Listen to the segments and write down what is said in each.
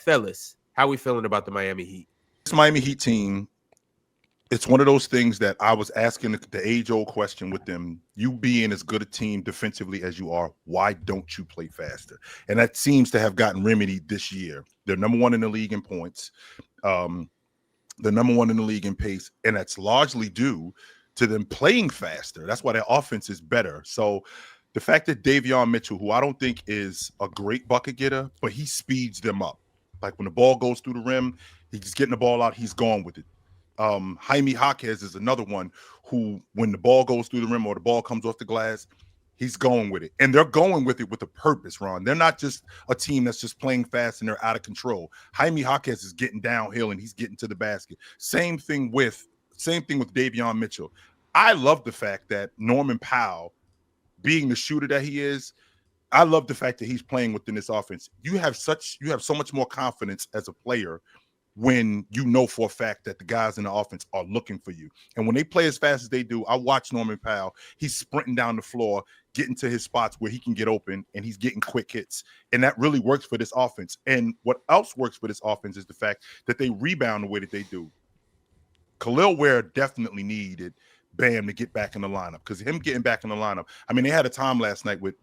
fellas, how we feeling about the Miami Heat? This Miami Heat team, it's one of those things that I was asking the age-old question with them. You being as good a team defensively as you are, why don't you play faster? And that seems to have gotten remedied this year. They're number one in the league in points. They're number one in the league in pace, and that's largely due to them playing faster. That's why their offense is better. So the fact that Davion Mitchell, who I don't think is a great bucket getter, but he speeds them up. Like when the ball goes through the rim, he's getting the ball out, he's gone with it. Jaime Jaquez is another one who, when the ball goes through the rim or the ball comes off the glass, he's going with it. And they're going with it with a purpose, Ron. They're not just a team that's just playing fast and they're out of control. Jaime Jaquez is getting downhill and he's getting to the basket. Same thing with Davion Mitchell. I love the fact that Norman Powell, being the shooter that he is, I love the fact that he's playing within this offense. You have so much more confidence as a player when you know for a fact that the guys in the offense are looking for you. And when they play as fast as they do, I watch Norman Powell. He's sprinting down the floor, getting to his spots where he can get open, and he's getting quick hits. And that really works for this offense. And what else works for this offense is the fact that they rebound the way that they do. Khalil Ware definitely needed Bam to get back in the lineup, because him getting back in the lineup, I mean, they had a time last night with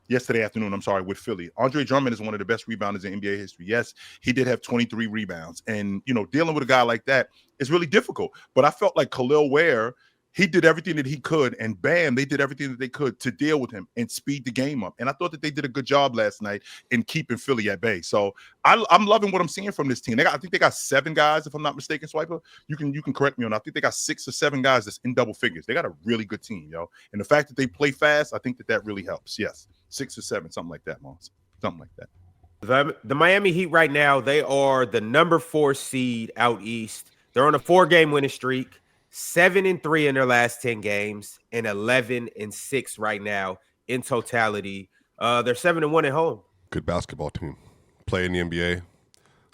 yesterday afternoon, with Philly. Andre Drummond is one of the best rebounders in NBA history. Yes, he did have 23 rebounds. And, dealing with a guy like that is really difficult. But I felt like Khalil Ware, he did everything that he could, and Bam, they did everything that they could to deal with him and speed the game up. And I thought that they did a good job last night in keeping Philly at bay. So I'm loving what I'm seeing from this team. I think they got 7 guys, if I'm not mistaken, Swiper. You can correct me on that. I think they got 6 or 7 guys that's in double figures. They got a really good team, yo. And the fact that they play fast, I think that really helps. Yes, 6 or 7, something like that, Moss. Something like that. The Miami Heat right now, they are the number 4 seed out east. They're on a 4-game winning streak. 7-3 in their last 10 games and 11-6 right now in totality. They're 7-1 at home. Good basketball team. Play in the NBA.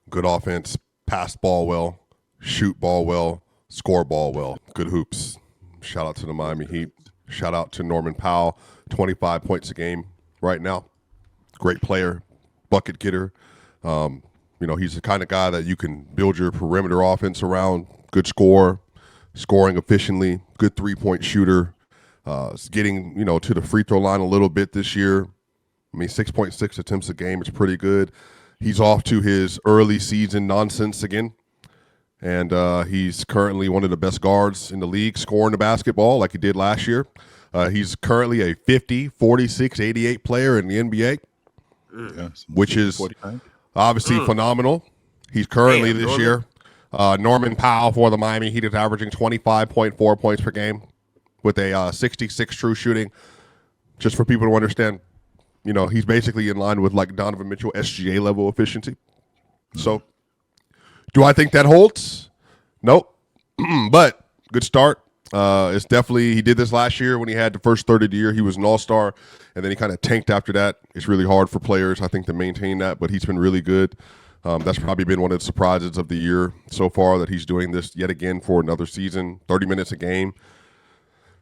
Good offense. Pass ball well. Shoot ball well. Score ball well. Good hoops. Shout out to the Miami Heat. Shout out to Norman Powell. 25 points a game right now. Great player. Bucket getter. He's the kind of guy that you can build your perimeter offense around. Good scorer. Scoring efficiently, good 3-point shooter, getting, to the free throw line a little bit this year. I mean, 6.6 attempts a game is pretty good. He's off to his early season nonsense again, and he's currently one of the best guards in the league scoring the basketball like he did last year. He's currently a 50, 46, 88 player in the NBA, which is obviously phenomenal. He's currently this year. Norman Powell for the Miami Heat is averaging 25.4 points per game with a 66 true shooting. Just for people to understand, he's basically in line with like Donovan Mitchell SGA level efficiency. So do I think that holds? Nope. But good start. It's definitely, he did this last year when he had the first third of the year. He was an all-star, and then he kind of tanked after that. It's really hard for players, I think, to maintain that, but he's been really good. That's probably been one of the surprises of the year so far, that he's doing this yet again for another season, 30 minutes a game.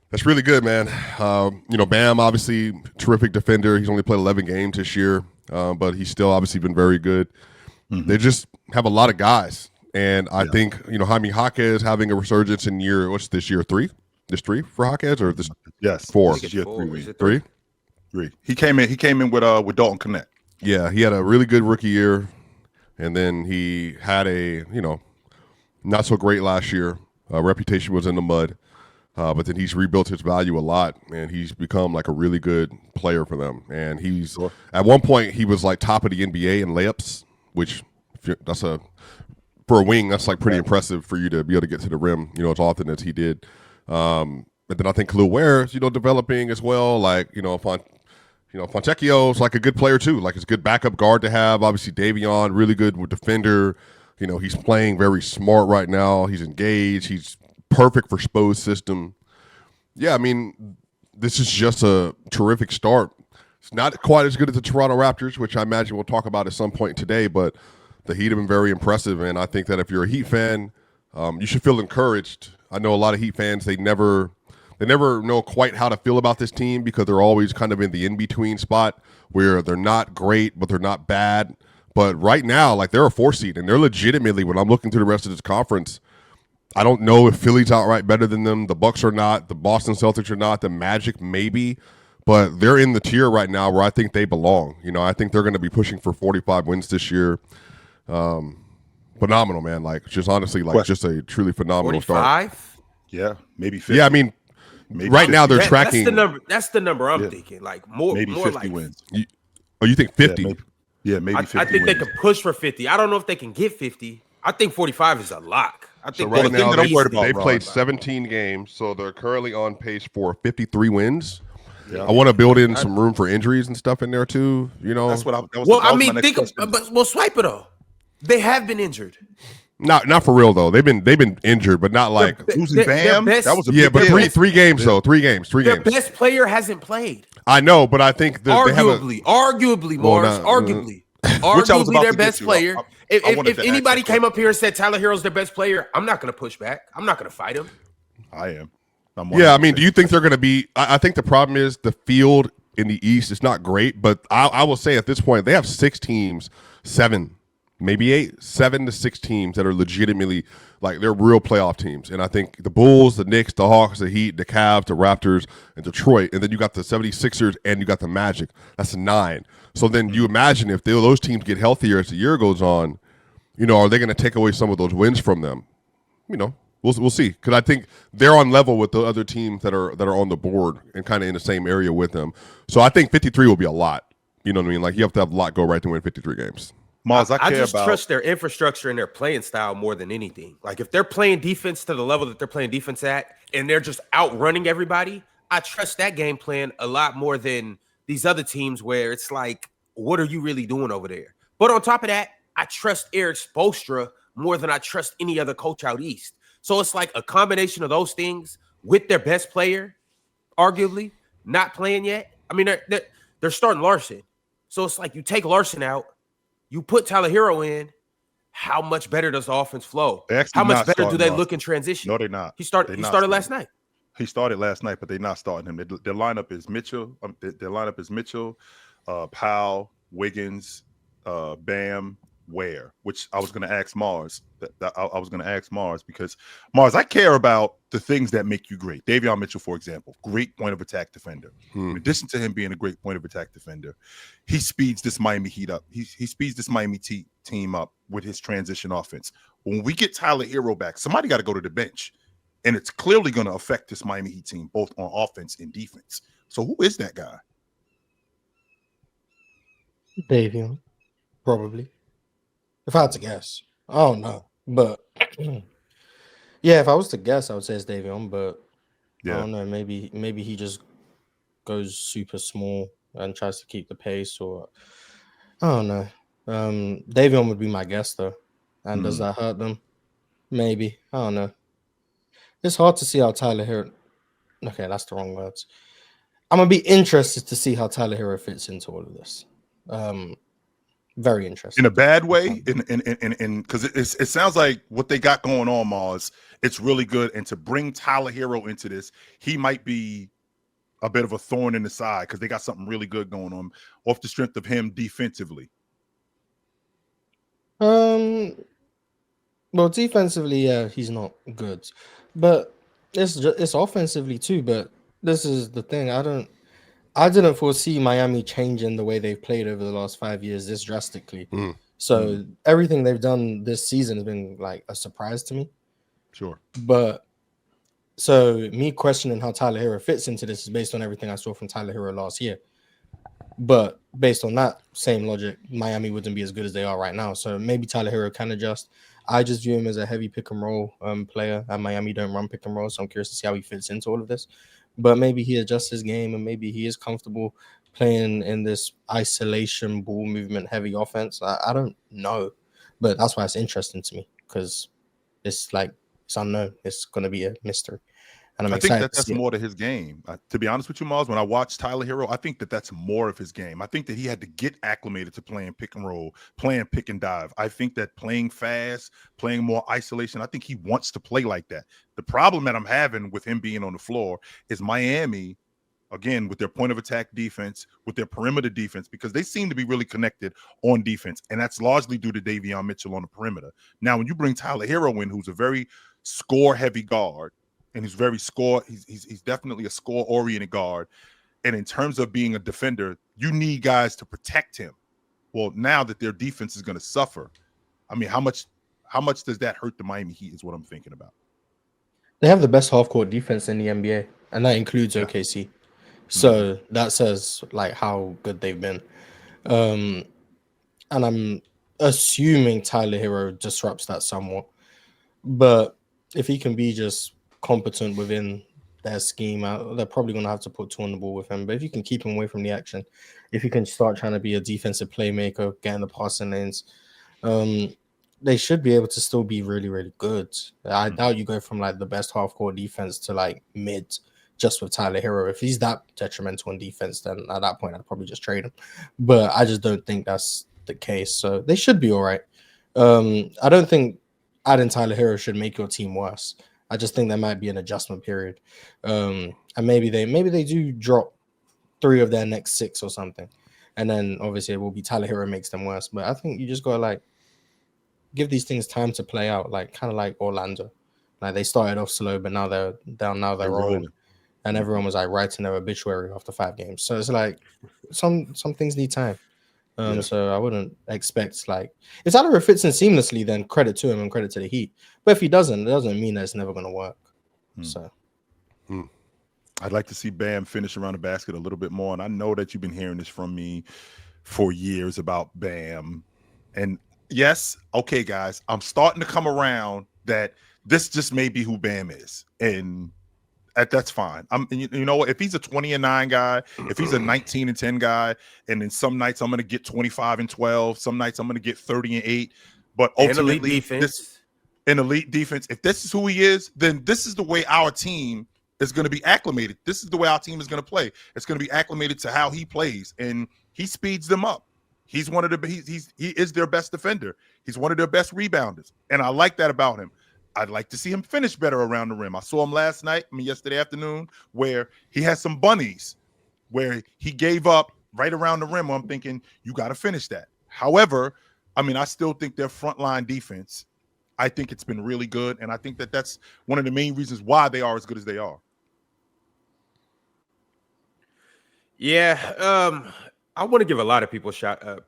That's really good, man. Bam, obviously, terrific defender. He's only played 11 games this year, but he's still obviously been very good. Mm-hmm. They just have a lot of guys. And I think, Jaime Jaquez having a resurgence in what's this year, 3? This 3 for Jaquez, or this? Yes. 4? This year 3. 3? 3. He came in with Dalton Connect. Yeah, he had a really good rookie year. And then he had a, not so great last year. Reputation was in the mud. But then he's rebuilt his value a lot, and he's become like a really good player for them. And he's at one point he was like top of the NBA in layups, which for a wing, that's like pretty impressive for you to be able to get to the rim, as often as he did. But then I think Khalil Ware is, developing as well. Like, Fontecchio's like a good player too. Like, it's a good backup guard to have. Obviously, Davion, really good defender. He's playing very smart right now. He's engaged. He's perfect for Spo's system. Yeah, I mean, this is just a terrific start. It's not quite as good as the Toronto Raptors, which I imagine we'll talk about at some point today, but the Heat have been very impressive, and I think that if you're a Heat fan, you should feel encouraged. I know a lot of Heat fans, they never know quite how to feel about this team because they're always kind of in the in-between spot where they're not great, but they're not bad, But right now, like they're a 4 seed, and they're legitimately, when I'm looking through the rest of this conference, I don't know if Philly's outright better than them. The Bucks are not. The Boston Celtics are not. The Magic maybe. But they're in the tier right now where I think they belong. You know, I think they're going to be pushing for 45 wins this year. Phenomenal, man. Like, just honestly, like, just a truly phenomenal 45? start. Yeah, maybe 50. Yeah, I mean, maybe right 50. now they're tracking. That's the number I'm thinking. Like, maybe more 50 like, wins. You think 50? Maybe 50 I think wins. they could push for 50. I don't know if they can get 50. I think 45 is a lock. I think So right now, that I'm worried about, they Ron, played 17 games, so they're currently on pace for 53 wins. Yeah. I want to build in some room for injuries and stuff in there too. You know, That's what that was. Well, that I was mean, my next think of, question. but well, swipe it though. They have been injured. not for real though. They've been injured, but not like losing Bam. Their best, That was a yeah. big But deal. three games though. 3 games. their best player hasn't played. I know, but I think that Arguably, Mars. Arguably, Which I was about their to get best to. player. I wanted If to ask anybody that came up here and said Tyler Herro's their best player, I'm not going to push back. I'm not going to fight him. I am. Yeah, I mean, do you think they're going to be? I think the problem is the field in the East is not great, but I will say at this point they have 6 teams, 7, maybe 8, 7 to 6 teams that are legitimately like they're real playoff teams. And I think the Bulls, the Knicks, the Hawks, the Heat, the Cavs, the Raptors, and Detroit, and then you got the 76ers and you got the Magic. That's 9. So then you imagine if those teams get healthier as the year goes on, you know, are they going to take away some of those wins from them? You know. We'll see, because I think they're on level with the other teams that are on the board and kind of in the same area with them. So I think 53 will be a lot. You know what I mean? Like you have to have a lot go right to win 53 games. Mars, I just trust their infrastructure and their playing style more than anything. Like if they're playing defense to the level that they're playing defense at, and they're just outrunning everybody, I trust that game plan a lot more than these other teams where it's like, what are you really doing over there? But on top of that, I trust Eric Spoelstra more than I trust any other coach out east. So it's like a combination of those things with their best player, arguably, not playing yet. I mean, they're starting Larson. So it's like you take Larson out, you put Tyler Herro in, how much better does the offense flow? How much better do they look in transition? No, they're not. He started last night. He started last night, but they're not starting him. Their lineup is Mitchell. Their lineup is Mitchell, Powell, Wiggins, Bam, Ware, which I was going to ask Mars. I was going to ask Mars because Mars, I care about the things that make you great. Davion Mitchell, for example, great point of attack defender. In addition to him being a great point of attack defender, he speeds this Miami Heat up. He speeds this Miami team up with his transition offense. When we get Tyler Herro back, somebody got to go to the bench, and it's clearly going to affect this Miami Heat team both on offense and defense. So who is that guy? Davion, probably. If I had to guess, I don't know, but yeah, if I was to guess, I would say it's Davion, but I don't know. Maybe he just goes super small and tries to keep the pace, or I don't know. Davion would be my guess though, and does that hurt them? Maybe, I don't know. It's hard to see how Tyler Herro. Okay, that's the wrong words. I'm gonna be interested to see how Tyler Herro fits into all of this. Very interesting. In a bad way, in because it sounds like what they got going on, Mars, it's really good. And to bring Tyler Herro into this, he might be a bit of a thorn in the side because they got something really good going on off the strength of him defensively. Well, defensively, yeah, he's not good, but it's offensively too. But this is the thing. I didn't foresee Miami changing the way they've played over the last 5 years this drastically. So everything they've done this season has been like a surprise to me. Sure. But so me questioning how Tyler Herro fits into this is based on everything I saw from Tyler Herro last year. But based on that same logic, Miami wouldn't be as good as they are right now. So maybe Tyler Herro can adjust. I just view him as a heavy pick and roll player, and Miami don't run pick and roll. So I'm curious to see how he fits into all of this. But maybe he adjusts his game, and maybe he is comfortable playing in this isolation ball movement heavy offense. I don't know, but that's why it's interesting to me because it's like it's unknown. It's going to be a mystery, and I'm excited. I think that's more to his game. To be honest with you, Mars, when I watch Tyler Herro, I think that's more of his game. I think that he had to get acclimated to playing pick and roll, playing pick and dive. I think that playing fast, playing more isolation, I think he wants to play like that. The problem that I'm having with him being on the floor is Miami again, with their point of attack defense, with their perimeter defense, because they seem to be really connected on defense. And that's largely due to Davion Mitchell on the perimeter. Now, when you bring Tyler Herro in, who's a very score-heavy guard, and he's definitely a score-oriented guard. And in terms of being a defender, you need guys to protect him. Well, now that their defense is going to suffer, I mean, how much does that hurt the Miami Heat is what I'm thinking about. They have the best half-court defense in the NBA, and that includes OKC. So that says like how good they've been. And I'm assuming Tyler Herro disrupts that somewhat. But if he can be just competent within their scheme, they're probably going to have to put two on the ball with him. But if you can keep him away from the action, if you can start trying to be a defensive playmaker, getting the passing lanes, they should be able to still be really, really good. I doubt you go from like the best half-court defense to like mid just with Tyler Herro. If he's that detrimental on defense, then at that point I'd probably just trade him. But I just don't think that's the case. So they should be all right. I don't think adding Tyler Herro should make your team worse. I just think there might be an adjustment period. And maybe they do drop 3 of their next 6 or something. And then obviously it will be Tyler Herro makes them worse. But I think you just gotta like give these things time to play out, like kind of like Orlando. Like they started off slow, but now they're rolling. And everyone was like writing their obituary after 5 games. So it's like some things need time. So I wouldn't expect like if Tyler fits in seamlessly, then credit to him and credit to the Heat. But if he doesn't, it doesn't mean that it's never going to work. So I'd like to see Bam finish around the basket a little bit more. And I know that you've been hearing this from me for years about Bam. And yes, okay, guys, I'm starting to come around that this just may be who Bam is. And that's fine. You know what? If he's a 20-9 guy, if he's a 19-10 guy, and then some nights I'm going to get 25-12, some nights I'm going to get 30-8, but ultimately elite defense. If this is who he is, then this is the way our team is going to be acclimated. This is the way our team is going to play. It's going to be acclimated to how he plays, and he speeds them up. He's one of the he is their best defender. He's one of their best rebounders, and I like that about him. I'd like to see him finish better around the rim. I saw him yesterday afternoon, where he had some bunnies, where he gave up right around the rim. I'm thinking, you got to finish that. However, I mean, I still think their frontline defense, I think it's been really good. And I think that that's one of the main reasons why they are as good as they are. Yeah. I want to give a lot of people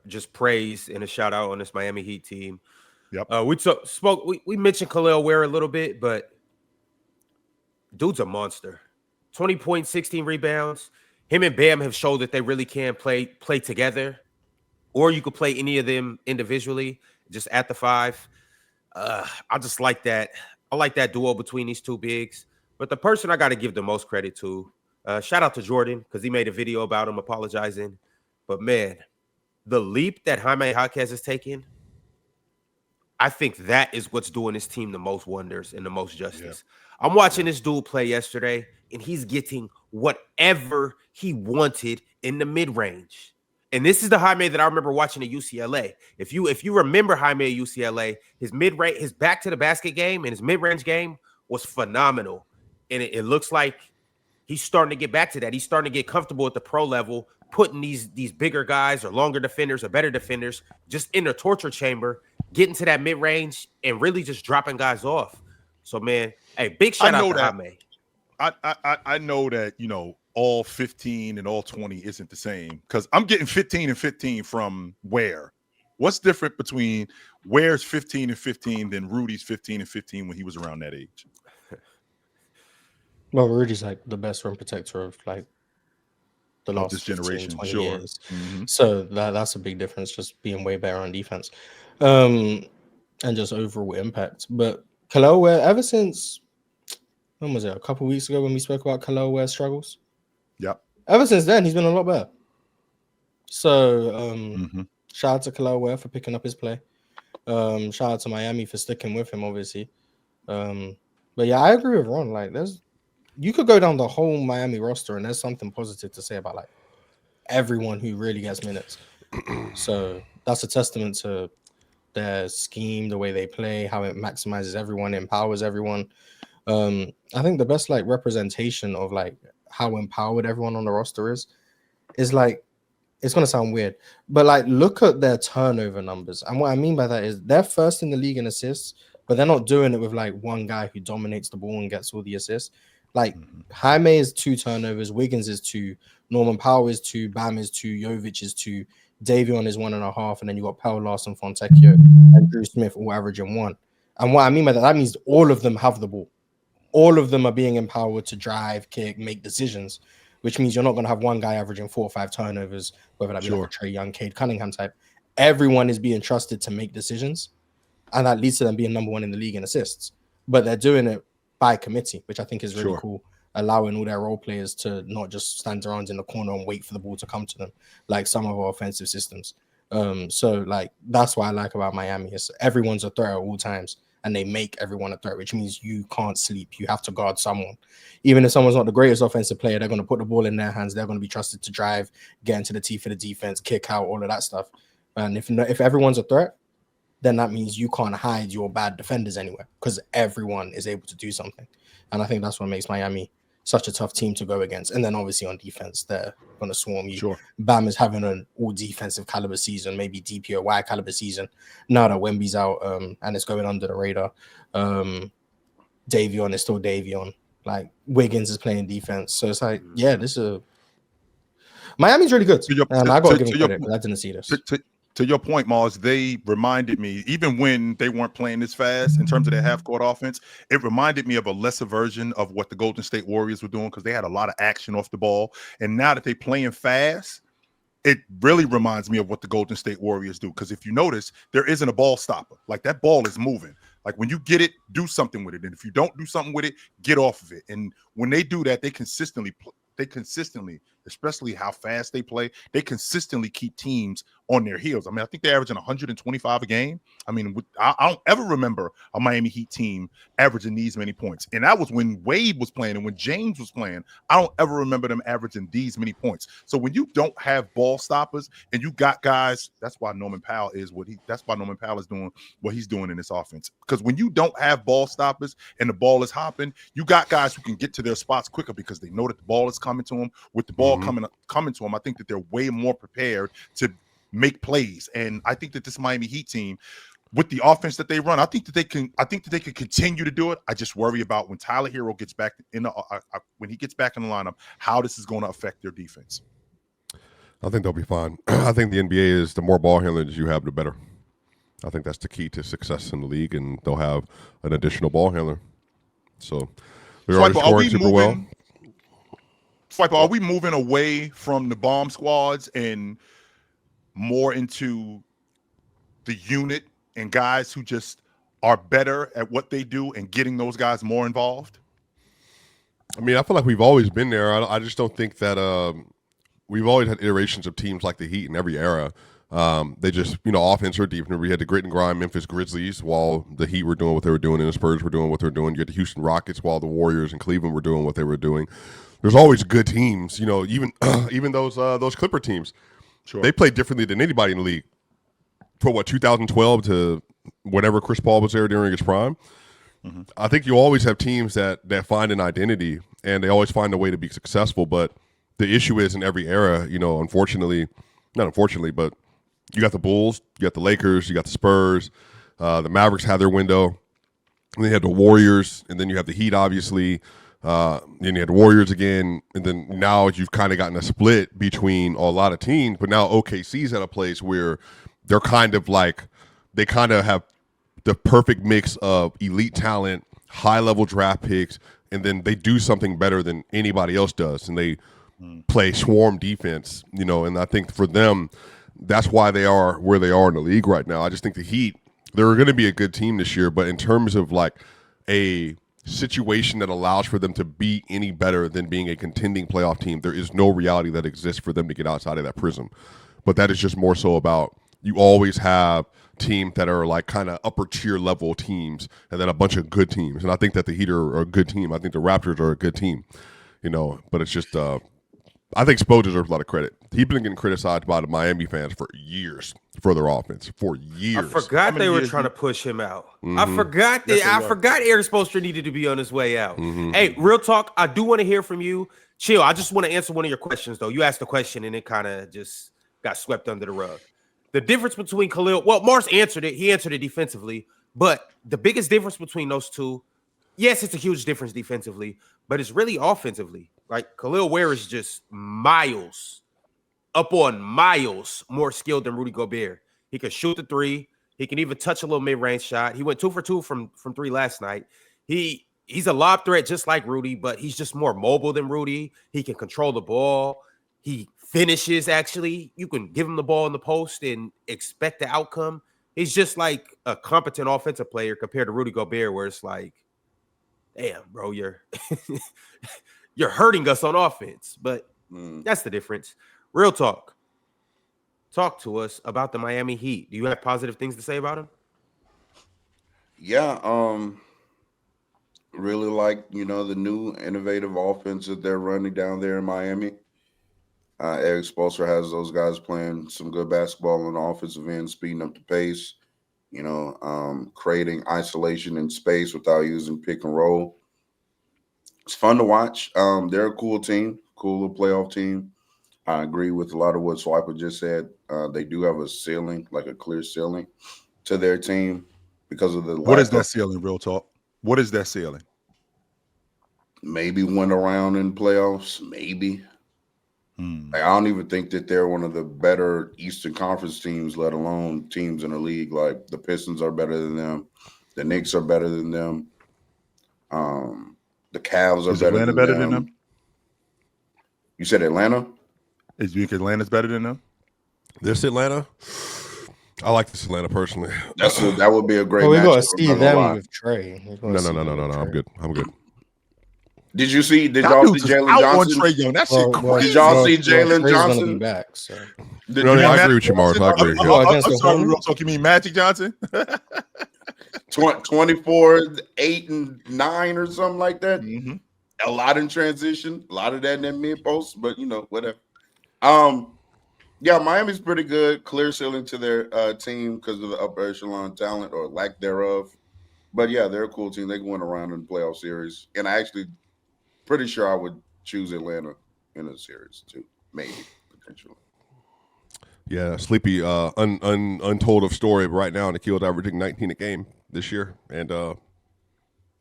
just praise and a shout out on this Miami Heat team. Yep. We mentioned Khalil Ware a little bit, but dude's a monster. 20 points, 16 rebounds. Him and Bam have showed that they really can play together, or you could play any of them individually, just at the 5. I just like that. I like that duo between these two bigs. But the person I got to give the most credit to, shout out to Jordan, because he made a video about him apologizing. But man, the leap that Jaime Jaquez has taken, I think that is what's doing his team the most wonders and the most justice. Yeah. I'm watching this dude play yesterday, and he's getting whatever he wanted in the mid-range. And this is the Jaime that I remember watching at UCLA. If you remember Jaime at UCLA, his mid-range, his back to the basket game and his mid-range game was phenomenal. And it looks like he's starting to get back to that. He's starting to get comfortable at the pro level, putting these bigger guys or longer defenders or better defenders just in the torture chamber, getting to that mid-range and really just dropping guys off. So, man, hey, big shout out to Jaime. I know that, all 15 and all 20 isn't the same, because I'm getting 15 and 15 from Ware. What's different between Ware's 15 and 15 than Rudy's 15 and 15 when he was around that age? Well, Rudy's like the best rim protector of like the last this generation, 20 sure. years. Mm-hmm. So that's a big difference, just being way better on defense. And just overall impact. But Khalil Ware, ever since, when was it? A couple of weeks ago when we spoke about Khalil Ware's struggles? Yep. Ever since then, he's been a lot better. So shout out to Khalil Ware for picking up his play. Shout out to Miami for sticking with him, obviously. But yeah, I agree with Ron. Like, you could go down the whole Miami roster and there's something positive to say about like everyone who really gets minutes. So that's a testament to their scheme, the way they play, how it maximizes everyone, empowers everyone. I think the best like representation of like how empowered everyone on the roster is like, it's gonna sound weird, but like look at their turnover numbers. And what I mean by that is they're first in the league in assists, but they're not doing it with like one guy who dominates the ball and gets all the assists. Like Jaime is 2 turnovers, Wiggins is 2, Norman Powell is 2, Bam is 2, Jovic is 2, Davion is 1.5, and then you got Powell, Larson, Fontecchio, and Drew Smith all averaging 1. And what I mean by that means all of them have the ball. All of them are being empowered to drive, kick, make decisions, which means you're not going to have one guy averaging 4 or 5 turnovers, whether that be like a Trae Young, Cade Cunningham type. Everyone is being trusted to make decisions, and that leads to them being number 1 in the league in assists. But they're doing it by committee, which I think is really cool, allowing all their role players to not just stand around in the corner and wait for the ball to come to them, like some of our offensive systems. So like that's what I like about Miami is everyone's a threat at all times, and they make everyone a threat, which means you can't sleep. You have to guard someone. Even if someone's not the greatest offensive player, they're going to put the ball in their hands. They're going to be trusted to drive, get into the teeth of the defense, kick out, all of that stuff. And if everyone's a threat, then that means you can't hide your bad defenders anywhere because everyone is able to do something. And I think that's what makes Miami such a tough team to go against. And then obviously on defense, they're going to swarm you. Bam is having an all defensive caliber season, maybe DPOY caliber season. Now that Wemby's out and it's going under the radar. Davion is still Davion. Like Wiggins is playing defense. So it's like, yeah, Miami's really good. And I got to give them credit because I didn't see this. To your point, Mars, they reminded me, even when they weren't playing this fast in terms of their half-court offense, it reminded me of a lesser version of what the Golden State Warriors were doing because they had a lot of action off the ball. And now that they're playing fast, it really reminds me of what the Golden State Warriors do. Because if you notice, there isn't a ball stopper. Like that ball is moving. Like when you get it, do something with it. And if you don't do something with it, get off of it. And when they do that, they consistently, especially how fast they play, they consistently keep teams on their heels. I mean, I think they're averaging 125 a game. I mean, I don't ever remember a Miami Heat team averaging these many points. And that was when Wade was playing and when James was playing. I don't ever remember them averaging these many points. So when you don't have ball stoppers and you got guys, that's why Norman Powell is doing what he's doing in this offense. Because when you don't have ball stoppers and the ball is hopping, you got guys who can get to their spots quicker because they know that the ball is coming to them. With the ball coming to them, I think that they're way more prepared to make plays. And I think that this Miami Heat team, with the offense that they run, I think that they can continue to do it. I just worry about when Tyler Herro gets back in the lineup, how this is going to affect their defense. I think they'll be fine. I think the NBA is the more ball handlers you have, the better. I think that's the key to success in the league, and they'll have an additional ball handler. So they're already scoring super well. Swiper, are we moving away from the bomb squads and more into the unit and guys who just are better at what they do and getting those guys more involved? I mean, I feel like we've always been there. I just don't think that we've always had iterations of teams like the Heat in every era. They just, offense or defense. We had the grit and grind Memphis Grizzlies while the Heat were doing what they were doing and the Spurs were doing what they were doing. You had the Houston Rockets while the Warriors and Cleveland were doing what they were doing. There's always good teams, even those Clipper teams. Sure. They played differently than anybody in the league. For 2012 to whenever Chris Paul was there during his prime. Mm-hmm. I think you always have teams that find an identity and they always find a way to be successful. But the issue is in every era, not unfortunately, but you got the Bulls, you got the Lakers, you got the Spurs, the Mavericks had their window, and they had the Warriors, and then you have the Heat, obviously. Then you had the Warriors again, and then now you've kind of gotten a split between a lot of teams, but now OKC's at a place where they're kind of like, they kind of have the perfect mix of elite talent, high-level draft picks, and then they do something better than anybody else does, and they play swarm defense, and I think for them, that's why they are where they are in the league right now. I just think the Heat, they're going to be a good team this year, but in terms of like a situation that allows for them to be any better than being a contending playoff team, there is no reality that exists for them to get outside of that prism. But that is just more so about you always have teams that are like kind of upper tier level teams and then a bunch of good teams. And I think that the Heat are a good team. I think the Raptors are a good team, but it's just I think Spo deserves a lot of credit. He's been getting criticized by the Miami fans for years for their offense. For years. I forgot they were years trying to push him out. Mhm. I forgot that. Yes, they I were. forgot Eric Spoelstra needed to be on his way out. Mhm. Hey, real talk. I do want to hear from you. Chill. I just want to answer one of your questions, though. You asked a question and it kind of just got swept under the rug. The difference between Khalil, well, Mars answered it. He answered it defensively. But the biggest difference between those two, yes, it's a huge difference defensively, but it's really offensively. Like Khalil Ware is just miles more skilled than Rudy Gobert. He can shoot the three. He can even touch a little mid-range shot. He went 2 for 2 from three last night. He's a lob threat just like Rudy, but he's just more mobile than Rudy. He can control the ball. He finishes, actually. You can give him the ball in the post and expect the outcome. He's just like a competent offensive player compared to Rudy Gobert, where it's like, damn, bro, you're hurting us on offense. But that's the difference. Real talk. Talk to us about the Miami Heat. Do you have positive things to say about them? Yeah, really like, the new innovative offense that they're running down there in Miami. Eric Spoelstra has those guys playing some good basketball on the offensive end, speeding up the pace, creating isolation in space without using pick and roll. It's fun to watch. They're a cool team, cool little playoff team. I agree with a lot of what Swiper just said. They do have a ceiling, like a clear ceiling to their team because of the What is that ceiling, real talk? What is that ceiling? Maybe win around in playoffs, maybe. Like, I don't even think that they're one of the better Eastern Conference teams, let alone teams in the league. Like, the Pistons are better than them. The Knicks are better than them. The Cavs are Atlanta better than them? You said Atlanta? You think Atlanta's better than them? This Atlanta? I like this Atlanta personally. That would be a great Well, we matchup. got to see them with Trey. No. I'm good. Did y'all see That dude's Jalen out on Johnson? Trey Young. That shit crazy. Did y'all see Jalen Trey's Johnson? gonna be back, so. I agree with you, Mars. I agree. I'm sorry, real talk. You mean Magic Johnson? 24, 8, and 9 or something like that. Mm-hmm. A lot in transition, a lot of that in that mid post, but whatever. Yeah, Miami's pretty good. Clear ceiling to their team because of the upper echelon talent or lack thereof. But yeah, they're a cool team. They can win around in the playoff series, and I actually pretty sure I would choose Atlanta in a series too, maybe potentially. Yeah, Sleepy, untold of story right now. Nikhil's averaging 19 a game this year, and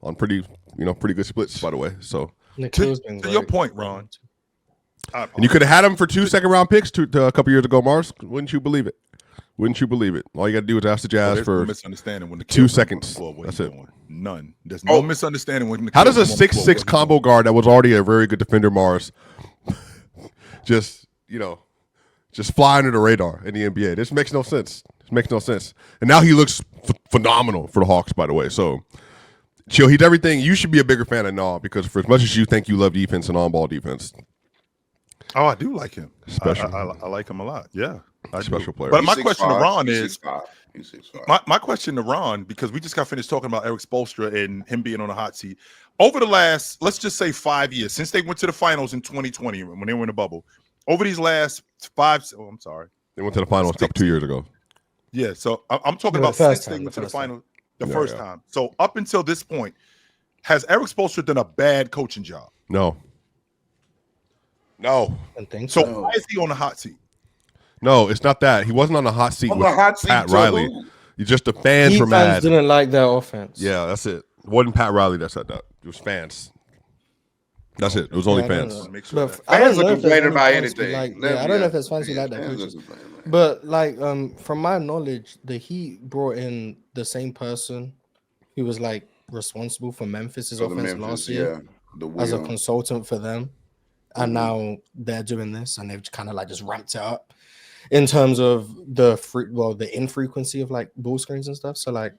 on pretty good splits, by the way. So to your point, Ron, and you could have had him for 2 second-round picks a couple years ago, Mars. Wouldn't you believe it? All you got to do is ask the Jazz for misunderstanding when the 2 seconds. That's it. None. There's no misunderstanding when the How does a 6'6" combo guard that was already a very good defender, Mars, just fly under the radar in the NBA? This makes no sense. And now he looks phenomenal for the Hawks, by the way. So, Chill, he's everything. You should be a bigger fan of Nah, because for as much as you think you love defense and on-ball defense. Oh, I do like him. Special. I like him a lot. Yeah. Special player. But my question to Ron is my question to Ron, because we just got finished talking about Eric Spoelstra and him being on the hot seat. Over the last, let's just say 5 years, since they went to the finals in 2020 when they were in the bubble, over these last 5, I'm sorry. They went to the finals 2 years ago. Yeah, so I'm talking about since they went to the final the first time. So up until this point, has Eric Spoelstra done a bad coaching job? No. I think so. No. Why is he on the hot seat? No, it's not that. He wasn't on the hot seat with Pat Riley. You just the fans were mad. Fans didn't like their offense. Yeah, that's it. It wasn't Pat Riley that said that. It was fans. That's it. It was only fans. Fans are complaining about anything. I don't know if there's fans who like that coaches. But from my knowledge, the Heat brought in the same person who was responsible for Memphis's offense last year as a consultant for them. And now they're doing this, and they've kind of just ramped it up in terms of the infrequency of ball screens and stuff. So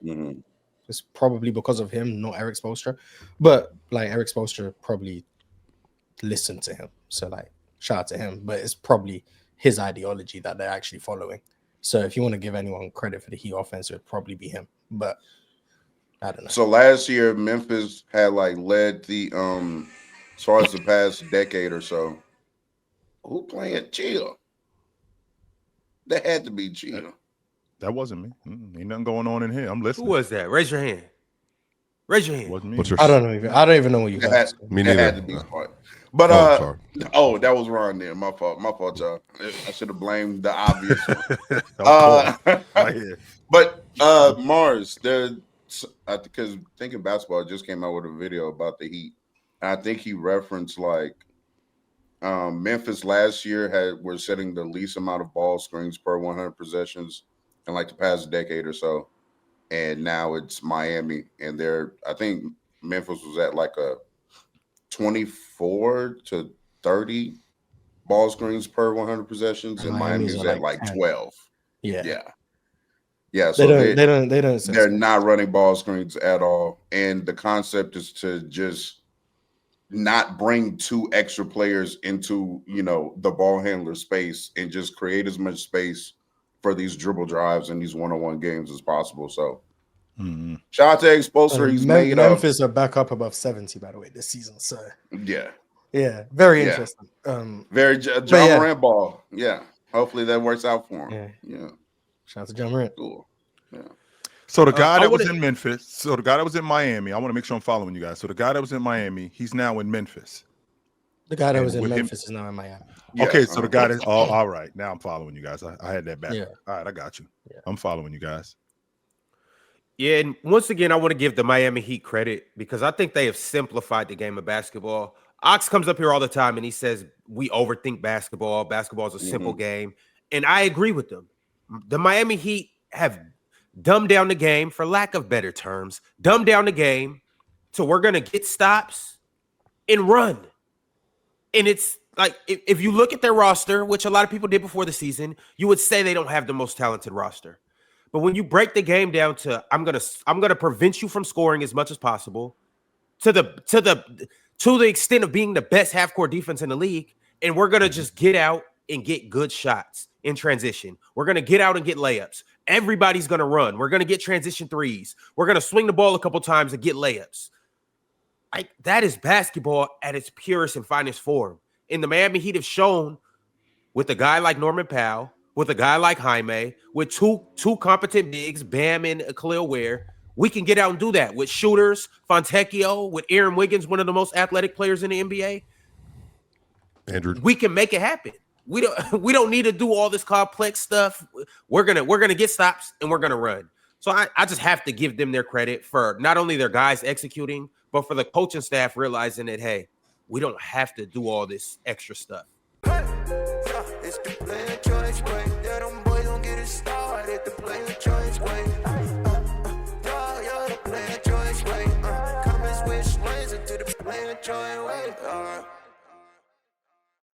it's probably because of him, not Eric Spoelstra. But Eric Spoelstra probably listened to him. So shout out to him. But it's probably his ideology that they're actually following. So if you want to give anyone credit for the Heat offense, it would probably be him. But I don't know. So last year, Memphis had led the as far as the past decade or so. Who playing chill? That had to be Gio. That wasn't me. Ain't nothing going on in here. I'm Who listening. was that? Raise your hand. Raise your hand. Wasn't me. What's your? I don't even know what you That guys. had, Me that neither. had to be smart. But sorry. that was Ron there. My fault, y'all. I should have blamed the obvious one. Right here. But Mars, because Thinking Basketball just came out with a video about the Heat. And I think he referenced like Memphis last year were setting the least amount of ball screens per 100 possessions in like the past decade or so. And now it's Miami, and I think Memphis was at like a 24 to 30 ball screens per 100 possessions, and Miami's Miami's at at like 10. 12. Yeah. So they don't. they're not running ball screens at all, and the concept is to just not bring 2 extra players into the ball handler space and just create as much space for these dribble drives and these one-on-one games as possible. So shout out to Expulsor. He's made Memphis are back up above 70 by the way this season. So very interesting. Very John Morant ball. Yeah, hopefully that works out for him. Yeah. Shout out to John Morant. Cool. Yeah. So the guy that was in Memphis, so the guy that was in Miami, I want to make sure I'm following you guys. So the guy that was in Miami, he's now in Memphis. The guy that was in Memphis is now in Miami. Yeah, okay, so the guy that all right. Now I'm following you guys. I had that back. Yeah. All right, I got you. Yeah. I'm following you guys. Yeah, and once again, I want to give the Miami Heat credit because I think they have simplified the game of basketball. Ox comes up here all the time and he says we overthink basketball. Basketball is a simple game, and I agree with them. The Miami Heat have dumbed down the game, for lack of better terms, dumbed down the game to we're going to get stops and run. And it's like, if you look at their roster, which a lot of people did before the season, you would say they don't have the most talented roster. But when you break the game down to, I'm gonna prevent you from scoring as much as possible to the extent of being the best half-court defense in the league, and we're gonna just get out and get good shots in transition. We're gonna get out and get layups. Everybody's gonna run. We're gonna get transition threes. We're gonna swing the ball a couple times and get layups. Like, that is basketball at its purest and finest form. And the Miami Heat have shown with a guy like Norman Powell, with a guy like Jaime, with two competent bigs, Bam and Khalil Ware, we can get out and do that with shooters, Fontecchio, with Aaron Wiggins, one of the most athletic players in the NBA. Andrew, we can make it happen. We don't need to do all this complex stuff. We're gonna get stops and we're gonna run. So I just have to give them their credit for not only their guys executing, but for the coaching staff realizing that, hey, we don't have to do all this extra stuff.